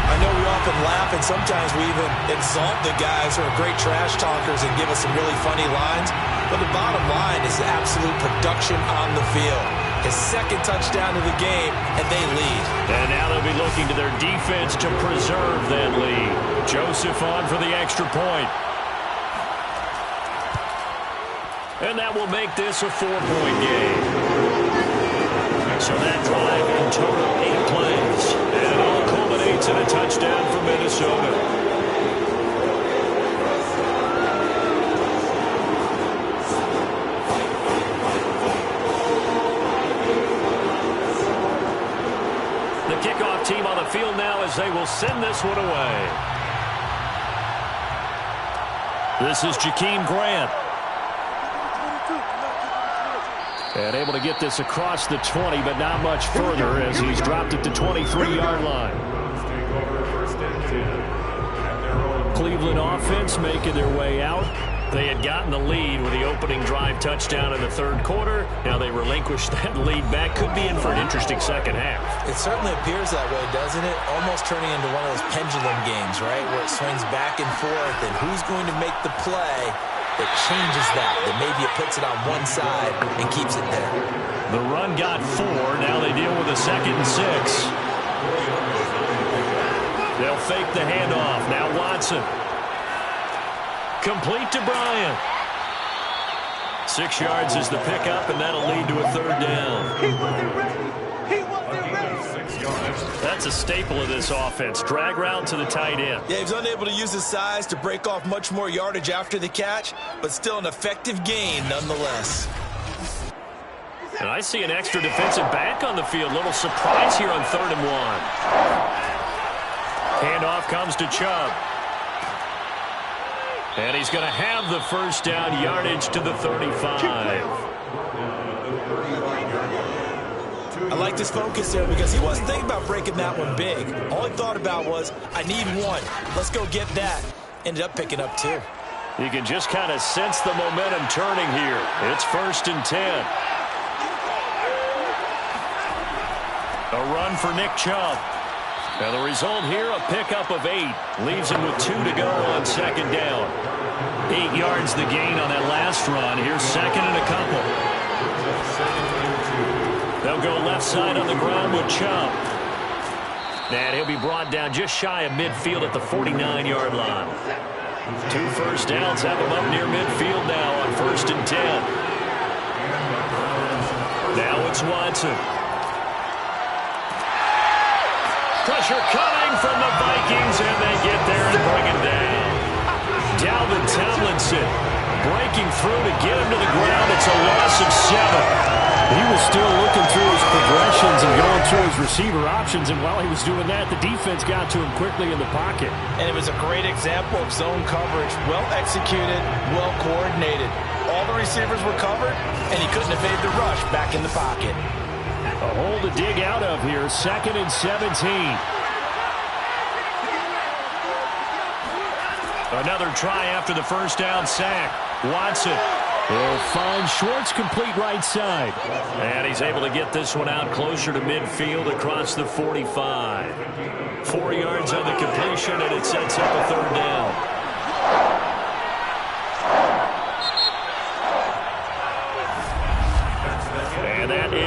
I know we often laugh, and sometimes we even exalt the guys who are great trash talkers and give us some really funny lines. But the bottom line is absolute production on the field. His 2nd touchdown of the game, and they lead. And now they'll be looking to their defense to preserve that lead. Joseph on for the extra point. And that will make this a 4-point game. So that drive in total 8 plays. And it all culminates in a touchdown for Minnesota. The kickoff team on the field now as they will send this one away. This is Jakeem Grant. And able to get this across the 20, but not much further as he's dropped it to 23-yard line. Cleveland offense making their way out. They had gotten the lead with the opening drive touchdown in the 3rd quarter. Now they relinquished that lead back. Could be in for an interesting second half. It certainly appears that way, doesn't it? Almost turning into one of those pendulum games, right, where it swings back and forth, and who's going to make the play that changes that maybe it puts it on one side and keeps it there. The run got 4. Now they deal with a 2nd and 6. They'll fake the handoff. Now Watson. Complete to Bryant. 6 yards is the pickup, and that'll lead to a 3rd down. He wasn't ready. He wasn't ready. 6 yards. That's a staple of this offense. Drag route to the tight end. Yeah, he was unable to use his size to break off much more yardage after the catch, but still an effective gain nonetheless. And I see an extra defensive back on the field. Little surprise here on 3rd and 1. Handoff comes to Chubb. And he's going to have the 1st down, yardage to the 35. I like this focus there because he wasn't thinking about breaking that one big. All he thought about was, I need 1. Let's go get that. Ended up picking up 2. You can just kind of sense the momentum turning here. It's 1st and 10. A run for Nick Chubb. And the result here, a pickup of 8. Leaves him with 2 to go on 2nd down. 8 yards the gain on that last run. Here's 2nd and a couple. They'll go left side on the ground with Chubb. And he'll be brought down just shy of midfield at the 49-yard line. 2 first downs have him up near midfield now on 1st and 10. Now it's Watson. Pressure coming from the Vikings, and they get there and bring him down. Dalvin Tomlinson breaking through to get him to the ground. It's a loss of 7. He was still looking through his progressions and going through his receiver options, and while he was doing that, the defense got to him quickly in the pocket. And it was a great example of zone coverage. Well executed, well coordinated. All the receivers were covered, and he couldn't have made the rush back in the pocket. A hole to dig out of here, 2nd and 17. Another try after the 1st down sack. Watson will find Schwartz complete right side. And he's able to get this one out closer to midfield across the 45. 4 yards on the completion, and it sets up a 3rd down.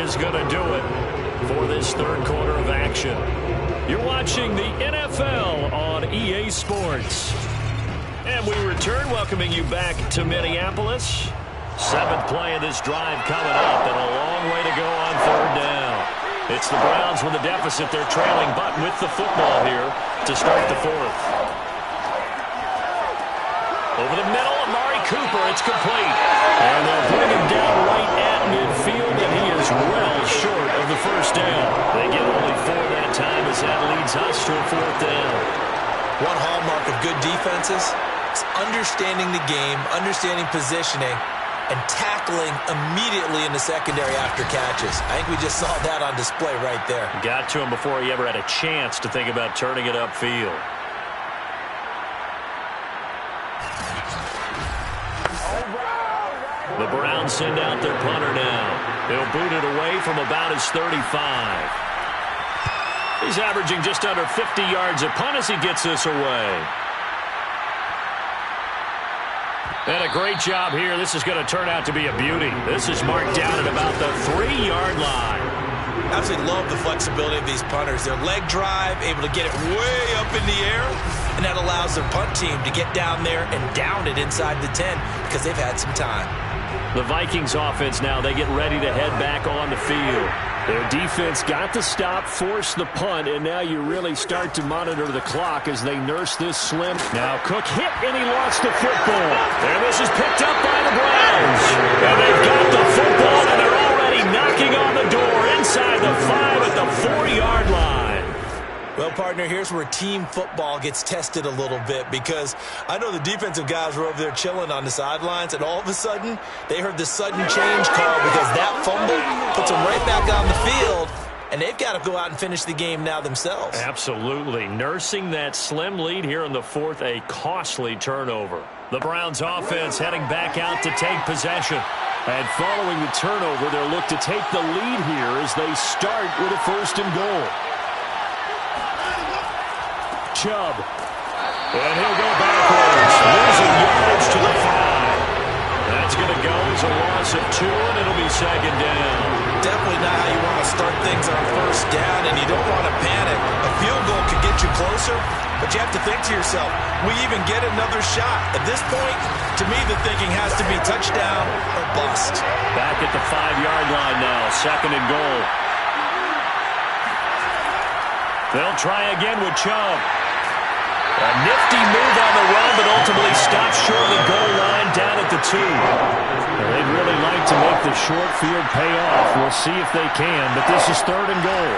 is going to do it for this third quarter of action. You're watching the NFL on EA Sports. And we return, welcoming you back to Minneapolis. 7th play of this drive coming up, and a long way to go on third down. It's the Browns with a deficit. They're trailing, but with the football here to start the fourth. Over the middle, Amari Cooper, it's complete. And they'll bring him down right at midfield, and he is well short of the first down. They get only 4 that time as that leads us to a fourth down. One hallmark of good defenses is understanding the game, understanding positioning, and tackling immediately in the secondary after catches. I think we just saw that on display right there. Got to him before he ever had a chance to think about turning it upfield. The Browns send out their punter now. He'll boot it away from about his 35. He's averaging just under 50 yards a punt as he gets this away. And a great job here. This is going to turn out to be a beauty. This is marked down at about the 3-yard line. Absolutely love the flexibility of these punters. Their leg drive, able to get it way up in the air, and that allows their punt team to get down there and down it inside the 10 because they've had some time. The Vikings offense now, they get ready to head back on the field. Their defense got the stop, forced the punt, and now you really start to monitor the clock as they nurse this slim. Now Cook hit, and he lost the football. And this is picked up by the Browns. And they've got the football, and they're already knocking on the door inside the 5 at the 4-yard line. Well, partner, here's where team football gets tested a little bit because I know the defensive guys were over there chilling on the sidelines, and all of a sudden, they heard the sudden change call because that fumble puts them right back on the field, and they've got to go out and finish the game now themselves. Absolutely. Nursing that slim lead here in the fourth, a costly turnover. The Browns offense heading back out to take possession. And following the turnover, they'll look to take the lead here as they start with a 1st and goal. Chubb. And he'll go backwards, losing yardage to the 5. That's going to go as a loss of 2, and it'll be 2nd down. Definitely not how you want to start things on 1st down, and you don't want to panic. A field goal could get you closer, but you have to think to yourself, we even get another shot. At this point, to me, the thinking has to be touchdown or bust. Back at the 5-yard line now, 2nd and goal. They'll try again with Chubb. A nifty move on the run, but ultimately stopped short of the goal line down at the 2. They'd really like to make the short field pay off. We'll see if they can, but this is 3rd and goal.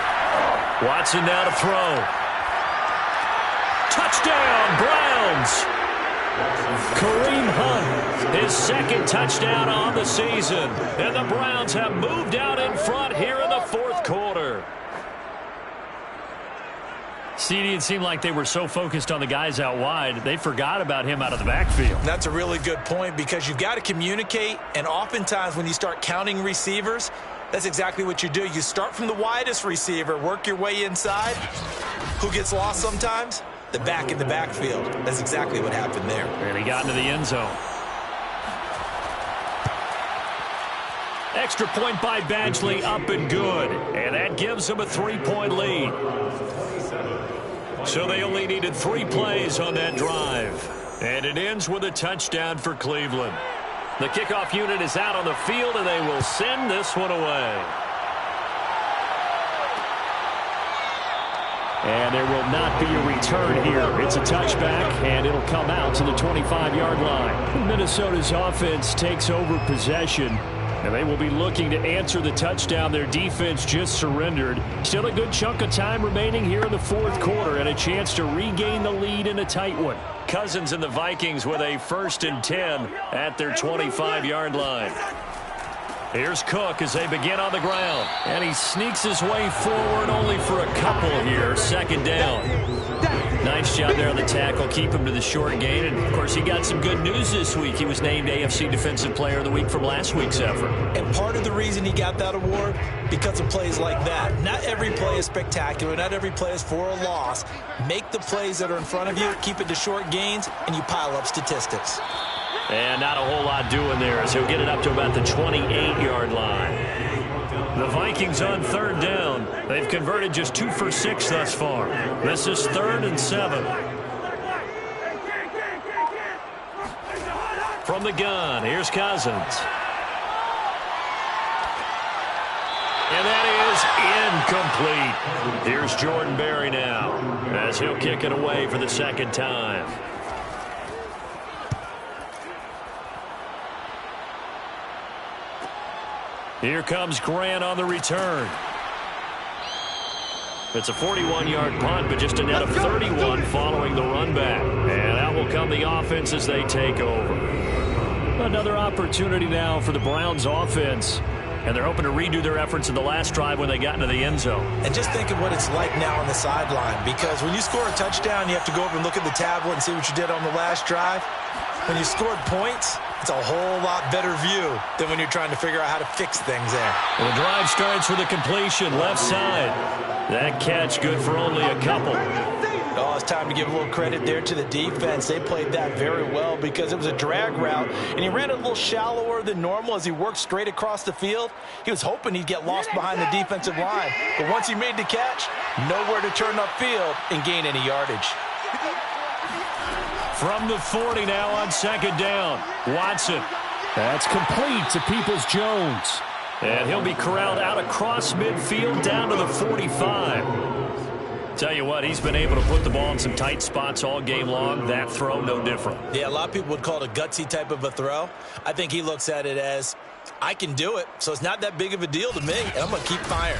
Watson now to throw. Touchdown, Browns! Kareem Hunt, his 2nd touchdown on the season. And the Browns have moved out in front here in the 4th quarter. CD, it seemed like they were so focused on the guys out wide, they forgot about him out of the backfield. That's a really good point because you've got to communicate, and oftentimes when you start counting receivers, that's exactly what you do. You start from the widest receiver, work your way inside. Who gets lost sometimes? The back in the backfield. That's exactly what happened there. And he got into the end zone. Extra point by Badgley, up and good. And that gives them a 3-point lead. So they only needed 3 plays on that drive. And it ends with a touchdown for Cleveland. The kickoff unit is out on the field, and they will send this one away. And there will not be a return here. It's a touchback, and it'll come out to the 25-yard line. Minnesota's offense takes over possession, and they will be looking to answer the touchdown their defense just surrendered. Still a good chunk of time remaining here in the 4th quarter, and a chance to regain the lead in a tight one. Cousins and the Vikings with a 1st and 10 at their 25-yard line. Here's Cook as they begin on the ground. And he sneaks his way forward only for a couple here. 2nd down. Nice job there on the tackle. Keep him to the short gain. And, of course, he got some good news this week. He was named AFC Defensive Player of the Week from last week's effort. And part of the reason he got that award, because of plays like that. Not every play is spectacular. Not every play is for a loss. Make the plays that are in front of you, keep it to short gains, and you pile up statistics. And not a whole lot doing there as he'll get it up to about the 28-yard line. The Vikings on third down. They've converted just 2 for 6 thus far. This is 3rd and 7. From the gun, here's Cousins. And that is incomplete. Here's Jordan Berry now, as he'll kick it away for the second time. Here comes Grant on the return. It's a 41-yard punt, but just a net of 31 following the run back. And out will come the offense as they take over. Another opportunity now for the Browns offense. And they're hoping to redo their efforts in the last drive when they got into the end zone. And just think of what it's like now on the sideline, because when you score a touchdown, you have to go over and look at the tablet and see what you did on the last drive. When you scored points, it's a whole lot better view than when you're trying to figure out how to fix things there. Well, the drive starts with a completion, left side. That catch good for only a couple. Oh, it's time to give a little credit there to the defense. They played that very well because it was a drag route, and he ran a little shallower than normal as he worked straight across the field. He was hoping he'd get lost behind the defensive line, but once he made the catch, nowhere to turn upfield and gain any yardage. From the 40 now on second down, Watson. That's complete to Peoples-Jones. And he'll be corralled out across midfield down to the 45. Tell you what, he's been able to put the ball in some tight spots all game long. That throw, no different. Yeah, a lot of people would call it a gutsy type of a throw. I think he looks at it as, I can do it, so it's not that big of a deal to me, and I'm going to keep firing.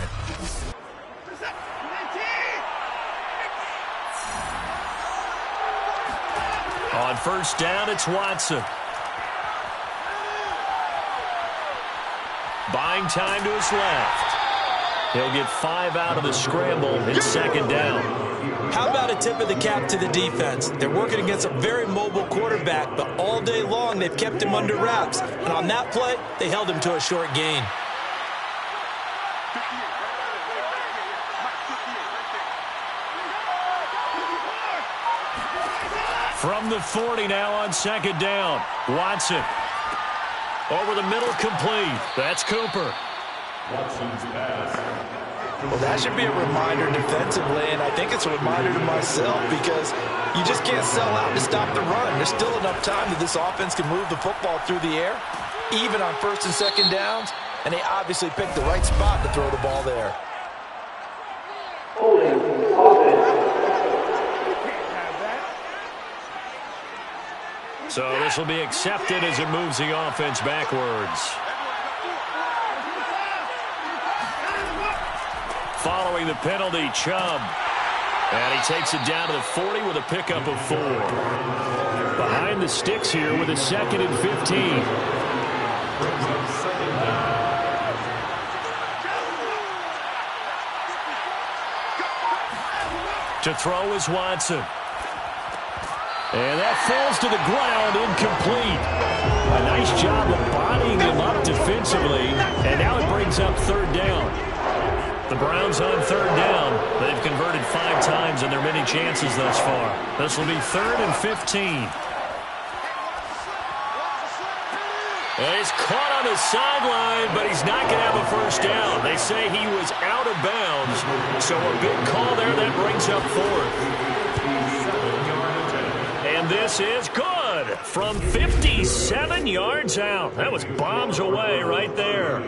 On first down, it's Watson. Buying time to his left. He'll get 5 out of the scramble in second down. How about a tip of the cap to the defense? They're working against a very mobile quarterback, but all day long they've kept him under wraps. And on that play, they held him to a short gain. From the 40 now on second down, Watson. Over the middle, complete. That's Cooper. Watson's pass. Well, that should be a reminder defensively, and I think it's a reminder to myself because you just can't sell out to stop the run. There's still enough time that this offense can move the football through the air, even on first and second downs, and they obviously picked the right spot to throw the ball there. So this will be accepted as it moves the offense backwards. Following the penalty, Chubb. And he takes it down to the 40 with a pickup of 4. Behind the sticks here with a 2nd and 15. To throw is Watson. And that falls to the ground, incomplete. A nice job of bodying him up defensively. And now it brings up third down. The Browns on third down. They've converted 5 times in their many chances thus far. This will be 3rd and 15. And he's caught on the sideline, but he's not going to have a first down. They say he was out of bounds. So a big call there that brings up 4th. And this is good from 57 yards out. That was bombs away right there.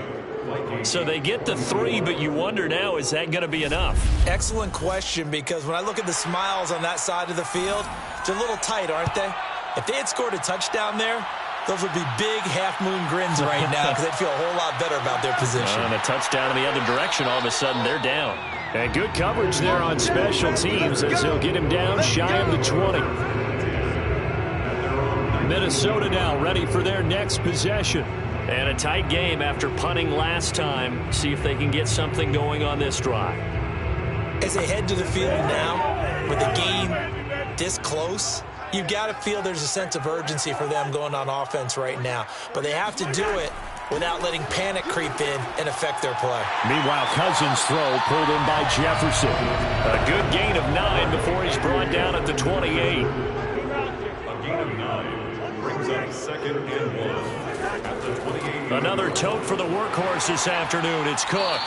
So they get the 3, but you wonder now, is that going to be enough? Excellent question, because when I look at the smiles on that side of the field, they're a little tight, aren't they? If they had scored a touchdown there, those would be big half-moon grins right now because they'd feel a whole lot better about their position. And a touchdown in the other direction, all of a sudden they're down. And good coverage there on special teams as they'll get him down shy of the 20. Minnesota now ready for their next possession. And a tight game after punting last time. See if they can get something going on this drive. As they head to the field now, with the game this close, you've got to feel there's a sense of urgency for them going on offense right now. But they have to do it without letting panic creep in and affect their play. Meanwhile, Cousins' throw pulled in by Jefferson. A good gain of 9 before he's brought down at the 28. A gain of 9 brings up 2nd and 1. Another tote for the workhorse this afternoon. It's Cook.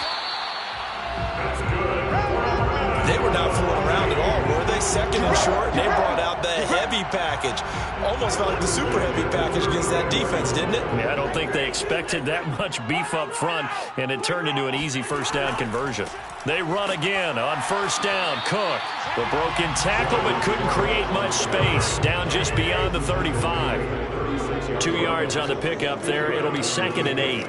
They were not fooling around at all, were they? Second and short, and they brought out the heavy package. Almost felt like the super heavy package against that defense, didn't it? Yeah, I don't think they expected that much beef up front, and it turned into an easy first down conversion. They run again on first down. Cook, the broken tackle, but couldn't create much space. Down just beyond the 35. 2 yards on the pickup there. It'll be 2nd and 8.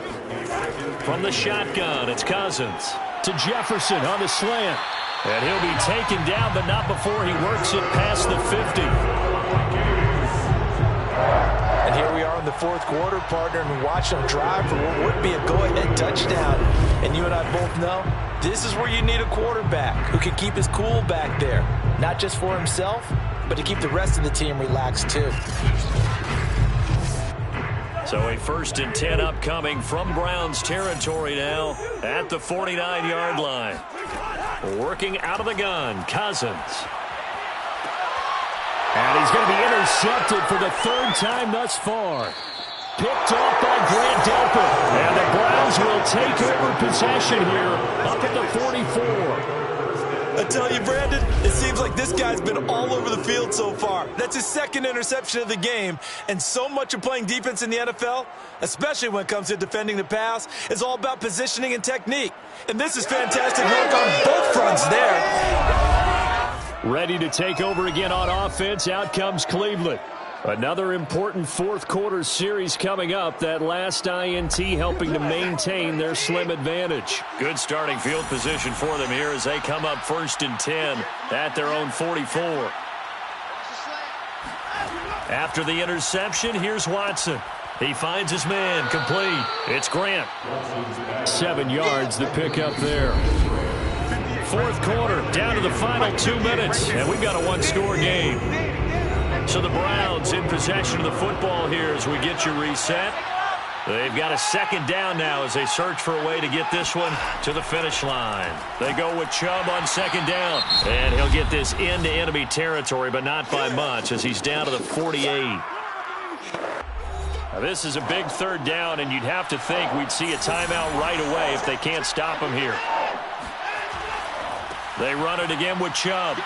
From the shotgun, it's Cousins to Jefferson on the slant. And he'll be taken down, but not before he works it past the 50. And here we are in the fourth quarter, partner, and watch them drive for what would be a go-ahead touchdown. And you and I both know this is where you need a quarterback who can keep his cool back there. Not just for himself, but to keep the rest of the team relaxed too. So a 1st and 10 upcoming from Browns territory now at the 49-yard line. Working out of the gun, Cousins. And he's going to be intercepted for the 3rd time thus far. Picked off by Grant Delpit. And the Browns will take over possession here up at the 44. I tell you, Brandon, it seems like this guy's been all over the field so far. That's his 2nd interception of the game. And so much of playing defense in the NFL, especially when it comes to defending the pass, is all about positioning and technique. And this is fantastic work on both fronts there. Ready to take over again on offense. Out comes Cleveland. Another important fourth quarter series coming up. That last INT helping to maintain their slim advantage. Good starting field position for them here as they come up 1st and 10 at their own 44. After the interception, here's Watson. He finds his man, complete. It's Grant. 7 yards, the pickup there. Fourth quarter, down to the final 2 minutes, and we've got a one-score game. So the Browns in possession of the football here as we get you reset. They've got a 2nd down now as they search for a way to get this one to the finish line. They go with Chubb on 2nd down, and he'll get this into enemy territory, but not by much as he's down to the 48. Now this is a big 3rd down, and you'd have to think we'd see a timeout right away if they can't stop him here. They run it again with Chubb.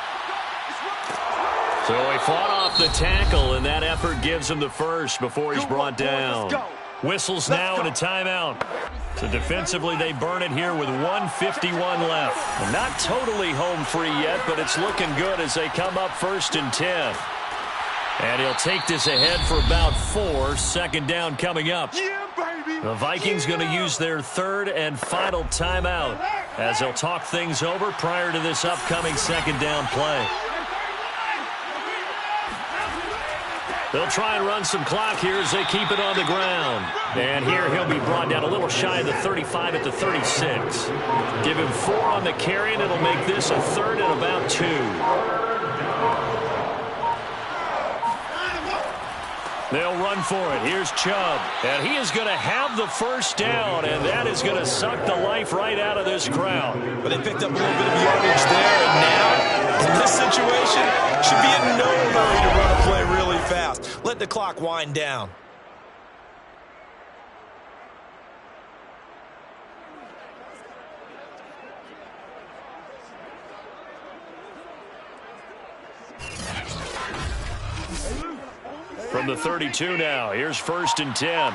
So he fought off the tackle, and that effort gives him the first before he's brought down. Whistles now and a timeout. So defensively, they burn it here with 1:51 left. Not totally home free yet, but it's looking good as they come up 1st and 10. And he'll take this ahead for about 4. 2nd down coming up. The Vikings going to use their 3rd and final timeout as they'll talk things over prior to this upcoming 2nd down play. They'll try and run some clock here as they keep it on the ground. And here he'll be brought down a little shy of the 35 at the 36. Give him 4 on the carry, and it'll make this a 3rd and about 2. They'll run for it. Here's Chubb. And he is going to have the first down, and that is going to suck the life right out of this crowd. But they picked up a little bit of yardage there, and now, in this situation, should be in no hurry to run a play really fast. Let the clock wind down. From the 32 now, here's 1st and 10.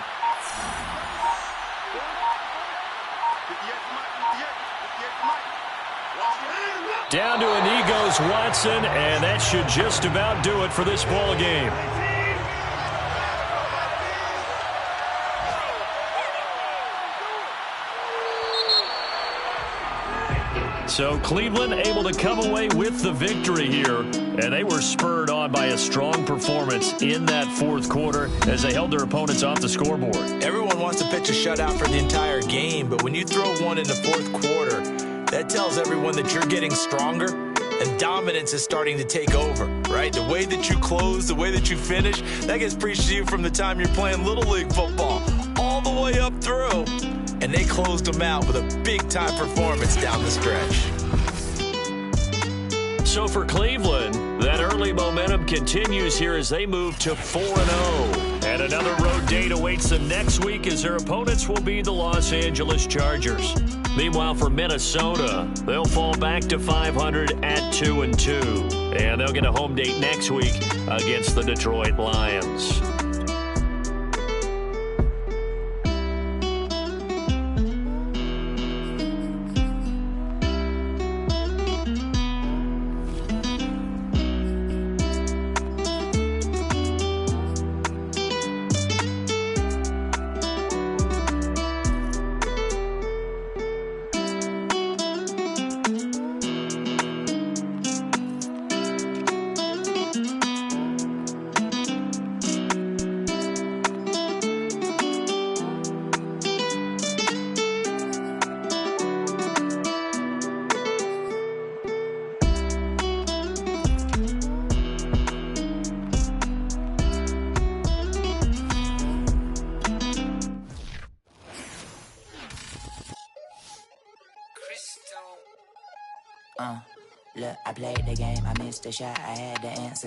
Down to a knee goes Watson, and that should just about do it for this ball game. So Cleveland able to come away with the victory here, and they were spurred on by a strong performance in that fourth quarter as they held their opponents off the scoreboard. Everyone wants to pitch a shutout for the entire game, but when you throw one in the fourth quarter, that tells everyone that you're getting stronger and dominance is starting to take over, right? The way that you close, the way that you finish, that gets preached to you from the time you're playing Little League football all the way up through. And they closed them out with a big-time performance down the stretch. So for Cleveland, that early momentum continues here as they move to 4-0. And another road date awaits them next week as their opponents will be the Los Angeles Chargers. Meanwhile, for Minnesota, they'll fall back to 500 at 2-2. And they'll get a home date next week against the Detroit Lions. Look, I played the game, I missed the shot, I had the answer.